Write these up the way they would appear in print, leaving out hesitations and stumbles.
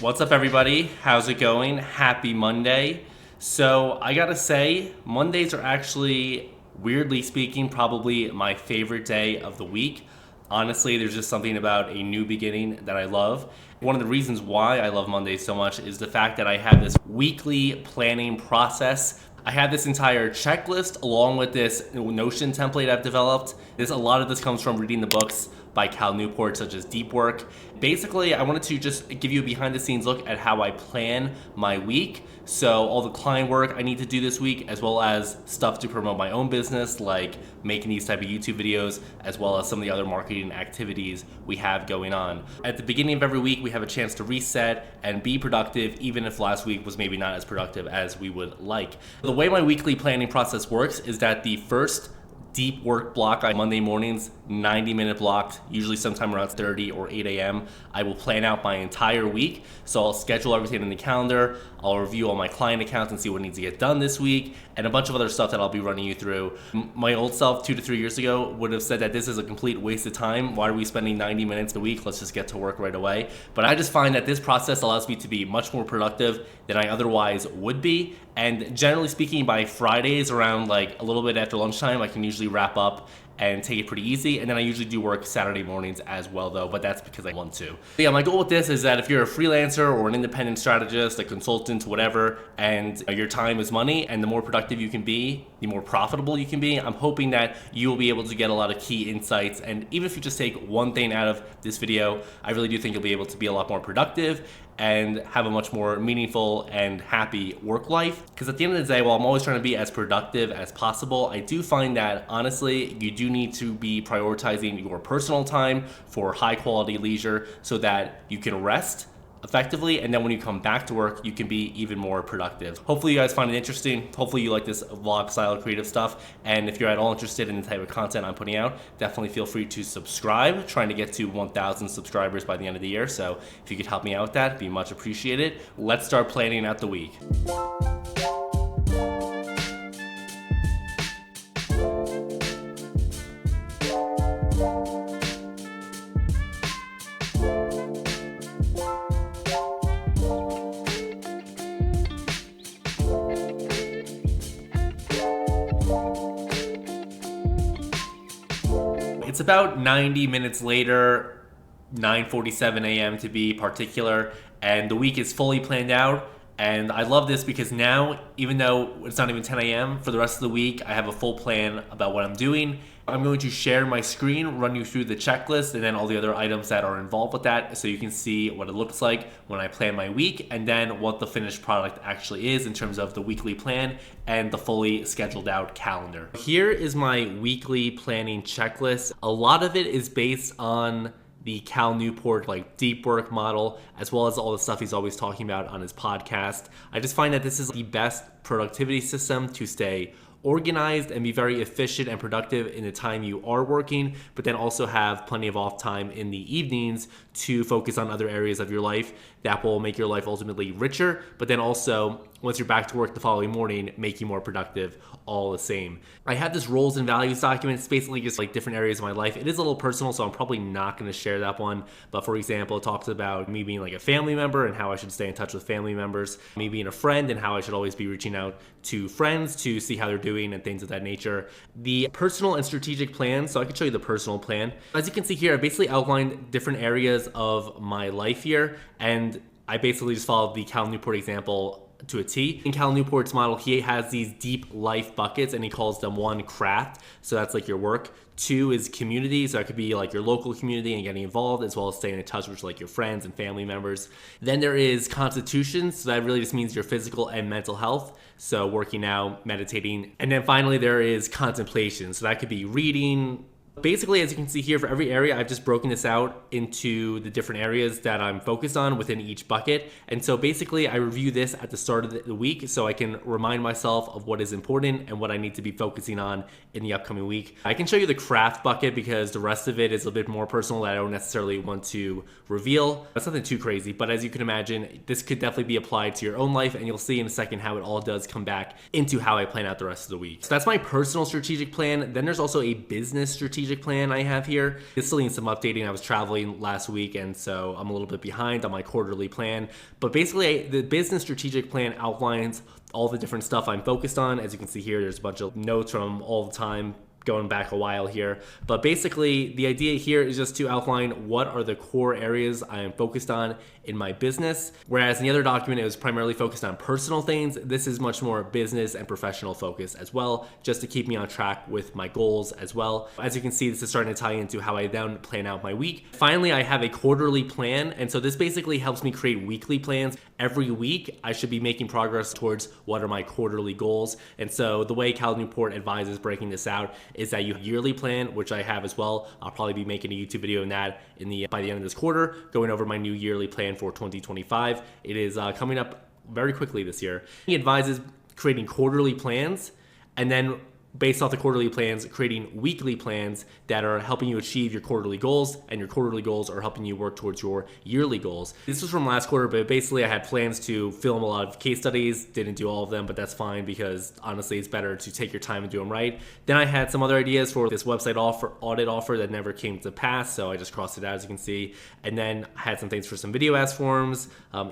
What's up, everybody? How's it going? Happy Monday. So, I gotta say, Mondays are actually, weirdly speaking, probably my favorite day of the week. Honestly, there's just something about a new beginning that I love. One of the reasons why I love Mondays so much is the fact that I have this weekly planning process. I have this entire checklist along with this Notion template I've developed. A lot of this comes from reading the books by Cal Newport, such as Deep Work. Basically, I wanted to just give you a behind the scenes look at how I plan my week. So all the client work I need to do this week, as well as stuff to promote my own business, like making these type of YouTube videos, as well as some of the other marketing activities we have going on. At the beginning of every week, we have a chance to reset and be productive, even if last week was maybe not as productive as we would like. The way my weekly planning process works is that the first deep work block on Monday mornings, 90-minute blocked, usually sometime around 30 or 8 a.m. I will plan out my entire week. So I'll schedule everything in the calendar. I'll review all my client accounts and see what needs to get done this week, and a bunch of other stuff that I'll be running you through. My old self 2 to 3 years ago would have said that this is a complete waste of time. Why are we spending 90 minutes a week? Let's just get to work right away. But I just find that this process allows me to be much more productive than I otherwise would be. And generally speaking, by Fridays around like a little bit after lunchtime, I can usually wrap up and take it pretty easy. And then I usually do work Saturday mornings as well, though, but that's because I want to. But yeah, my goal with this is that if you're a freelancer or an independent strategist, a consultant, whatever, and your time is money, and the more productive you can be, the more profitable you can be, I'm hoping that you will be able to get a lot of key insights. And even if you just take one thing out of this video, I really do think you'll be able to be a lot more productive and have a much more meaningful and happy work life. Because at the end of the day, while I'm always trying to be as productive as possible, I do find that honestly, you do need to be prioritizing your personal time for high quality leisure so that you can rest effectively, and then when you come back to work, you can be even more productive. Hopefully you guys find it interesting. Hopefully you like this vlog style creative stuff, and if you're at all interested in the type of content I'm putting out, definitely feel free to subscribe. Trying to get to 1,000 subscribers by the end of the year, so if you could help me out with that, it'd be much appreciated. Let's start planning out the week. It's about 90 minutes later, 9:47 a.m. to be particular, and the week is fully planned out. And I love this because now, even though it's not even 10 a.m., for the rest of the week, I have a full plan about what I'm doing. I'm going to share my screen, run you through the checklist, and then all the other items that are involved with that, so you can see what it looks like when I plan my week, and then what the finished product actually is in terms of the weekly plan and the fully scheduled out calendar. Here is my weekly planning checklist. A lot of it is based on the Cal Newport deep work model, as well as all the stuff he's always talking about on his podcast. I just find that this is the best productivity system to stay organized and be very efficient and productive in the time you are working, but then also have plenty of off time in the evenings to focus on other areas of your life that will make your life ultimately richer, but then also, once you're back to work the following morning, make you more productive, all the same. I have this roles and values document. It's basically just different areas of my life. It is a little personal, so I'm probably not going to share that one. But for example, it talks about me being a family member and how I should stay in touch with family members, me being a friend and how I should always be reaching out to friends to see how they're doing and things of that nature. The personal and strategic plan, so I can show you the personal plan. As you can see here, I basically outlined different areas of my life here, and I basically just followed the Cal Newport example to a T. In Cal Newport's model, he has these deep life buckets, and he calls them: 1, craft, so that's your work; 2 is community, so that could be your local community and getting involved, as well as staying in touch with your friends and family members. Then there is constitution, so that really just means your physical and mental health, so working out, meditating. And then finally there is contemplation, so that could be reading. Basically, as you can see here, for every area, I've just broken this out into the different areas that I'm focused on within each bucket. And so basically, I review this at the start of the week so I can remind myself of what is important and what I need to be focusing on in the upcoming week. I can show you the craft bucket because the rest of it is a bit more personal that I don't necessarily want to reveal. That's nothing too crazy, but as you can imagine, this could definitely be applied to your own life, and you'll see in a second how it all does come back into how I plan out the rest of the week. So that's my personal strategic plan. Then there's also a business strategic strategic plan I have here. It still needs some updating. I was traveling last week, and so I'm a little bit behind on my quarterly plan. But basically, the business strategic plan outlines all the different stuff I'm focused on. As you can see here, there's a bunch of notes from all the time going back a while here. But basically, the idea here is just to outline what are the core areas I am focused on in my business. Whereas in the other document, it was primarily focused on personal things. This is much more business and professional focus as well, just to keep me on track with my goals as well. As you can see, this is starting to tie into how I then plan out my week. Finally, I have a quarterly plan. And so this basically helps me create weekly plans. Every week, I should be making progress towards what are my quarterly goals. And so the way Cal Newport advises breaking this out is that you have a yearly plan, which I have as well. I'll probably be making a YouTube video on that by the end of this quarter, going over my new yearly plan for 2025. It is coming up very quickly this year. He advises creating quarterly plans, and then based off the quarterly plans, creating weekly plans that are helping you achieve your quarterly goals, and your quarterly goals are helping you work towards your yearly goals. This was from last quarter, but basically I had plans to film a lot of case studies. Didn't do all of them, but that's fine because honestly it's better to take your time and do them right. Then I had some other ideas for this website audit offer that never came to pass, so I just crossed it out, as you can see. And then I had some things for some video ask forms,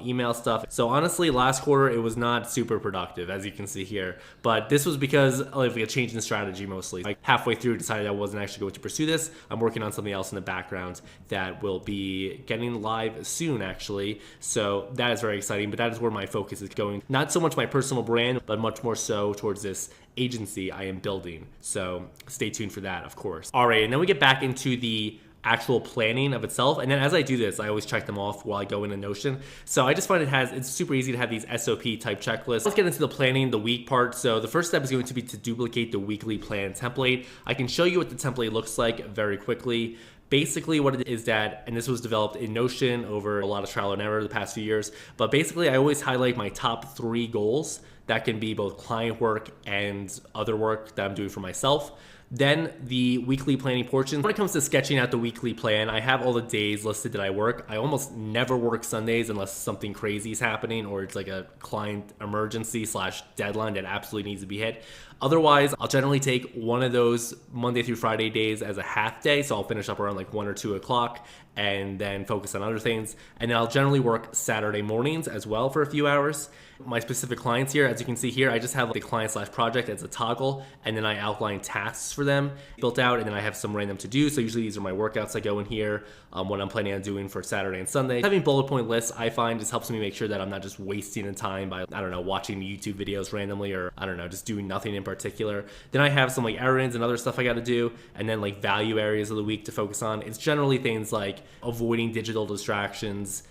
email stuff. So honestly, last quarter it was not super productive, as you can see here, but this was because of a change in strategy mostly. Like halfway through, decided I wasn't actually going to pursue this. I'm working on something else in the background that will be getting live soon, actually. So that is very exciting, but that is where my focus is going. Not so much my personal brand, but much more so towards this agency I am building. So stay tuned for that, of course. All right, and then we get back into the actual planning of itself. And then as I do this, I always check them off while I go into Notion. So I just find it's super easy to have these SOP type checklists. Let's get into the planning, the week part. So the first step is going to be to duplicate the weekly plan template. I can show you what the template looks like very quickly. Basically what it is that, and this was developed in Notion over a lot of trial and error the past few years, but basically I always highlight my top 3 goals. That can be both client work and other work that I'm doing for myself. Then the weekly planning portion. When it comes to sketching out the weekly plan, I have all the days listed that I work. I almost never work Sundays unless something crazy is happening or it's like a client emergency / deadline that absolutely needs to be hit. Otherwise, I'll generally take one of those Monday through Friday days as a half day. So I'll finish up around like 1 or 2 o'clock and then focus on other things. And then I'll generally work Saturday mornings as well for a few hours. My specific clients here, as you can see here, I just have the client / project as a toggle, and then I outline tasks for them built out, and then I have some random to-do. So usually these are my workouts I go in here, what I'm planning on doing for Saturday and Sunday. Having bullet point lists, I find, just helps me make sure that I'm not just wasting the time by, I don't know, watching YouTube videos randomly, or I don't know, just doing nothing in particular. Then I have some like errands and other stuff I got to do, and then like value areas of the week to focus on. It's generally things like avoiding digital distractions,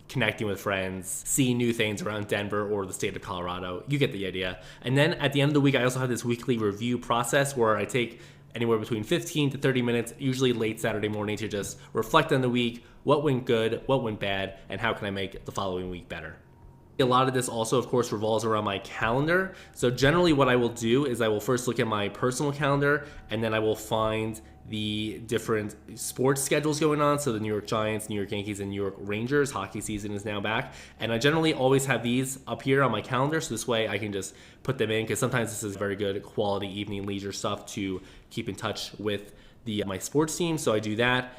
connecting with friends, seeing new things around Denver or the state of Colorado. You get the idea. And then at the end of the week, I also have this weekly review process where I take anywhere between 15 to 30 minutes, usually late Saturday morning, to just reflect on the week, what went good, what went bad, and how can I make the following week better. A lot of this also, of course, revolves around my calendar. So generally what I will do is I will first look at my personal calendar, and then I will find the different sports schedules going on. So the New York Giants, New York Yankees, and New York Rangers, hockey season is now back. And I generally always have these up here on my calendar. So this way I can just put them in, because sometimes this is very good quality evening leisure stuff to keep in touch with my sports team. So I do that.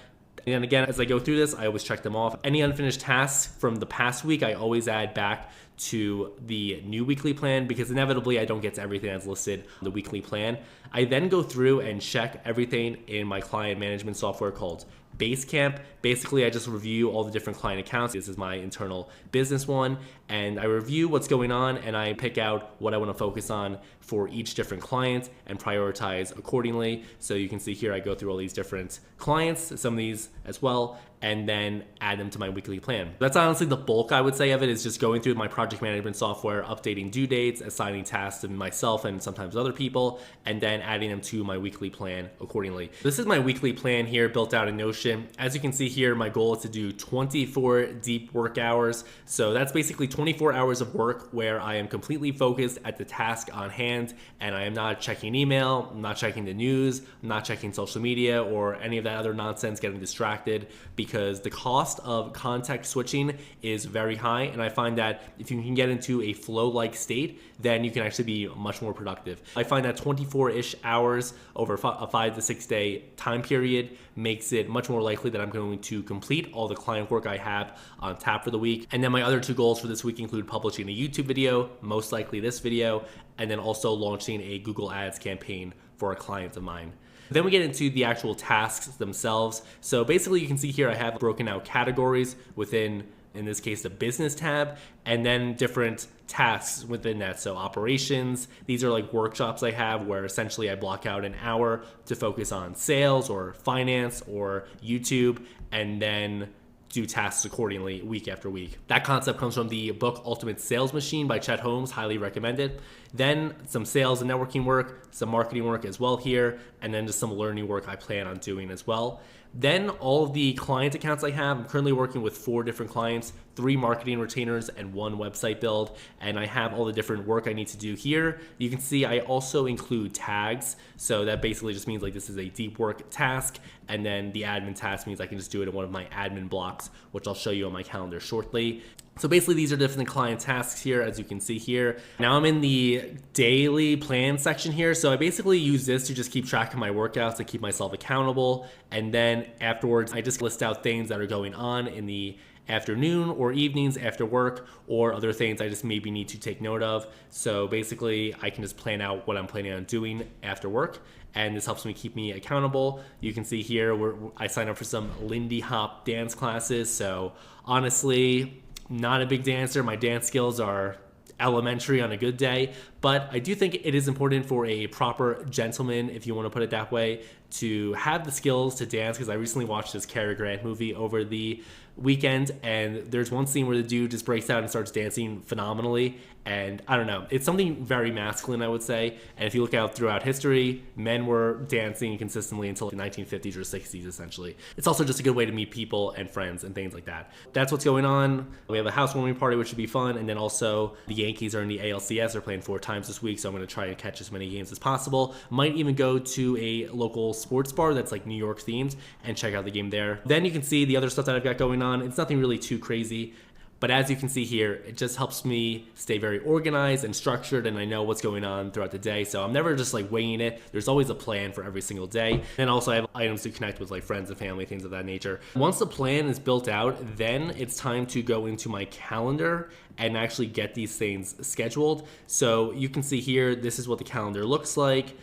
And again, as I go through this, I always check them off. Any unfinished tasks from the past week, I always add back to the new weekly plan, because inevitably I don't get to everything that's listed on the weekly plan. I then go through and check everything in my client management software called Basecamp. Basically, I just review all the different client accounts. This is my internal business one, and I review what's going on, and I pick out what I want to focus on for each different client and prioritize accordingly. So you can see here I go through all these different clients, some of these as well, and then add them to my weekly plan. That's honestly the bulk, I would say, of it, is just going through my project management software, updating due dates, assigning tasks to myself and sometimes other people, and then adding them to my weekly plan accordingly. This is my weekly plan here built out in Notion. As you can see here, my goal is to do 24 deep work hours. So that's basically 24 hours of work where I am completely focused at the task on hand, and I am not checking email, I'm not checking the news, I'm not checking social media or any of that other nonsense, getting distracted, because because the cost of context switching is very high. And I find that if you can get into a flow-like state, then you can actually be much more productive. I find that 24-ish hours over a 5 to 6 day time period makes it much more likely that I'm going to complete all the client work I have on tap for the week. And then my other 2 goals for this week include publishing a YouTube video, most likely this video, and then also launching a Google Ads campaign for a client of mine. Then we get into the actual tasks themselves. So basically you can see here I have broken out categories within, in this case, the business tab, and then different tasks within that. So operations, these are like workshops I have where essentially I block out an hour to focus on sales or finance or YouTube, and then do tasks accordingly week after week. That concept comes from the book Ultimate Sales Machine by Chet Holmes, highly recommended. Then some sales and networking work, some marketing work as well here, and then just some learning work I plan on doing as well. Then all of the client accounts I have, I'm currently working with 4 different clients, 3 marketing retainers and 1 website build, and I have all the different work I need to do here. You can see I also include tags, so that basically just means like this is a deep work task, and then the admin task means I can just do it in one of my admin blocks, which I'll show you on my calendar shortly. So basically these are different client tasks here, as you can see here. Now I'm in the daily plan section here. So I basically use this to just keep track of my workouts and keep myself accountable. And then afterwards, I just list out things that are going on in the afternoon or evenings after work, or other things I just maybe need to take note of. So basically I can just plan out what I'm planning on doing after work, and this helps me keep me accountable. You can see here where I signed up for some Lindy Hop dance classes. So honestly, not a big dancer. My dance skills are elementary on a good day, but I do think it is important for a proper gentleman, if you want to put it that way, to have the skills to dance, because I recently watched this Cary Grant movie over the weekend, and there's one scene where the dude just breaks out and starts dancing phenomenally, and I don't know, it's something very masculine, I would say. And if you look out throughout history, men were dancing consistently until the 1950s or 60s essentially. It's also just a good way to meet people and friends and things like that. That's what's going on. We have a housewarming party, which should be fun, and then also the Yankees are in the ALCS. They're playing 4 times this week, so I'm going to try and catch as many games as possible. Might even go to a local sports bar that's like New York themed and check out the game there. Then you can see the other stuff that I've got going on. It's nothing really too crazy, but as you can see here, it just helps me stay very organized and structured, and I know what's going on throughout the day. So I'm never just like winging it. There's always a plan for every single day. And also I have items to connect with like friends and family, things of that nature. Once the plan is built out, then it's time to go into my calendar and actually get these things scheduled. So you can see here, this is what the calendar looks like.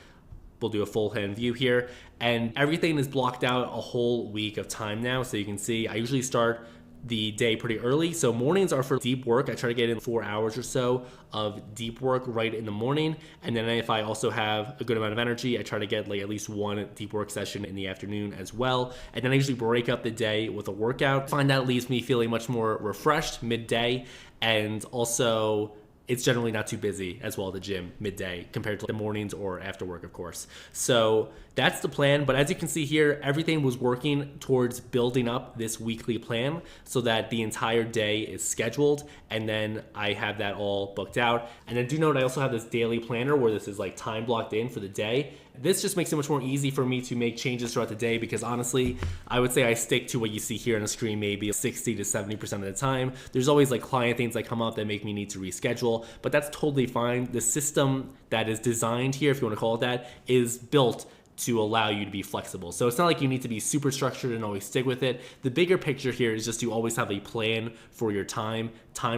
We'll do a full hand view here, and everything is blocked out a whole week of time now. So you can see I usually start the day pretty early. So mornings are for deep work. I try to get in 4 hours or so of deep work right in the morning. And then if I also have a good amount of energy, I try to get like at least 1 deep work session in the afternoon as well. And then I usually break up the day with a workout. I find that leaves me feeling much more refreshed midday, and also it's generally not too busy as well at the gym midday compared to the mornings or after work, of course. So that's the plan. But as you can see here, everything was working towards building up this weekly plan so that the entire day is scheduled, and then I have that all booked out. And then do note I also have this daily planner where this is like time blocked in for the day. This just makes it much more easy for me to make changes throughout the day, because honestly, I would say I stick to what you see here on the screen maybe 60 to 70% of the time. There's always like client things that come up that make me need to reschedule, but that's totally fine. The system that is designed here, if you want to call it that, is built to allow you to be flexible. So it's not like you need to be super structured and always stick with it. The bigger picture here is just to always have a plan for your time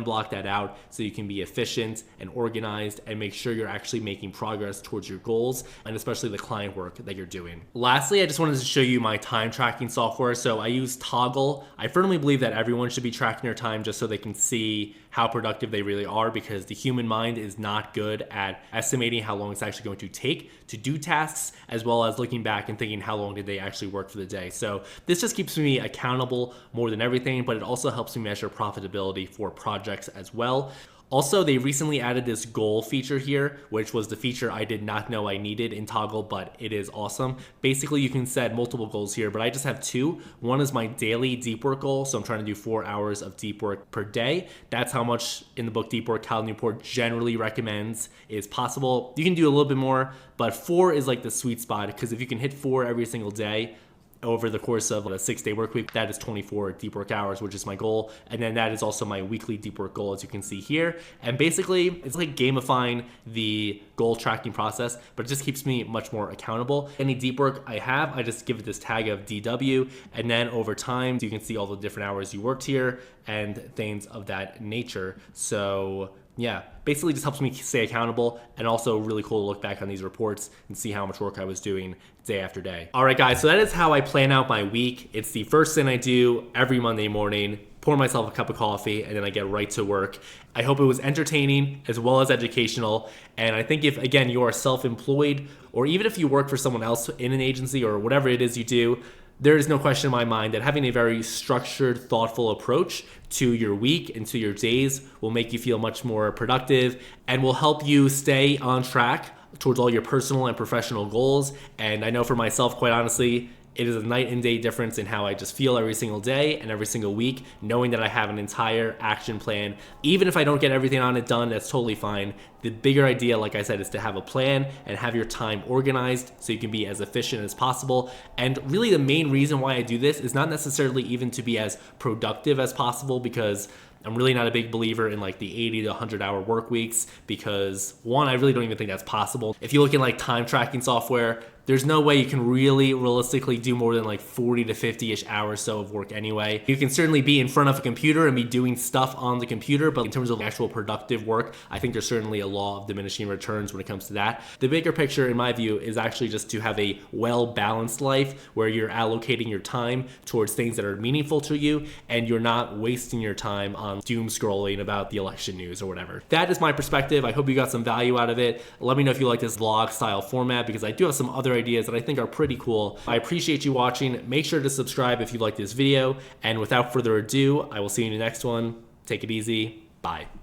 block that out so you can be efficient and organized and make sure you're actually making progress towards your goals, and especially the client work that you're doing. Lastly, I just wanted to show you my time tracking software. So I use Toggl. I firmly believe that everyone should be tracking their time just so they can see how productive they really are, because the human mind is not good at estimating how long it's actually going to take to do tasks, as well as looking back and thinking how long did they actually work for the day. So this just keeps me accountable more than everything, but it also helps me measure profitability for projects as well. Also, they recently added this goal feature here, which was the feature I did not know I needed in Toggl, but it is awesome. Basically, you can set multiple goals here, but I just have 2. One is my daily deep work goal, so I'm trying to do 4 hours of deep work per day. That's how much in the book Deep Work Cal Newport generally recommends is possible. You can do a little bit more, but 4 is like the sweet spot, because if you can hit 4 every single day, over the course of a 6-day work week. That is 24 deep work hours, which is my goal. And then that is also my weekly deep work goal, as you can see here. And basically, it's like gamifying the goal tracking process, but it just keeps me much more accountable. Any deep work I have, I just give it this tag of DW. And then over time, you can see all the different hours you worked here and things of that nature. So yeah, basically just helps me stay accountable, and also really cool to look back on these reports and see how much work I was doing day after day. All right, guys, so that is how I plan out my week. It's the first thing I do every Monday morning. Pour myself a cup of coffee, and then I get right to work. I hope it was entertaining as well as educational. And I think if, again, you are self-employed, or even if you work for someone else in an agency or whatever it is you do, there is no question in my mind that having a very structured, thoughtful approach to your week and to your days will make you feel much more productive and will help you stay on track towards all your personal and professional goals. And I know for myself, quite honestly, it is a night and day difference in how I just feel every single day and every single week, knowing that I have an entire action plan. Even if I don't get everything on it done, that's totally fine. The bigger idea, like I said, is to have a plan and have your time organized so you can be as efficient as possible. And really the main reason why I do this is not necessarily even to be as productive as possible, because I'm really not a big believer in like the 80 to 100 hour work weeks, because one, I really don't even think that's possible. If you look at like time tracking software, there's no way you can really realistically do more than like 40 to 50-ish hours so of work anyway. You can certainly be in front of a computer and be doing stuff on the computer, but in terms of actual productive work, I think there's certainly a law of diminishing returns when it comes to that. The bigger picture, in my view, is actually just to have a well-balanced life where you're allocating your time towards things that are meaningful to you, and you're not wasting your time on doom scrolling about the election news or whatever. That is my perspective. I hope you got some value out of it. Let me know if you like this vlog style format, because I do have some other ideas that I think are pretty cool. I appreciate you watching. Make sure to subscribe if you like this video. And without further ado, I will see you in the next one. Take it easy. Bye.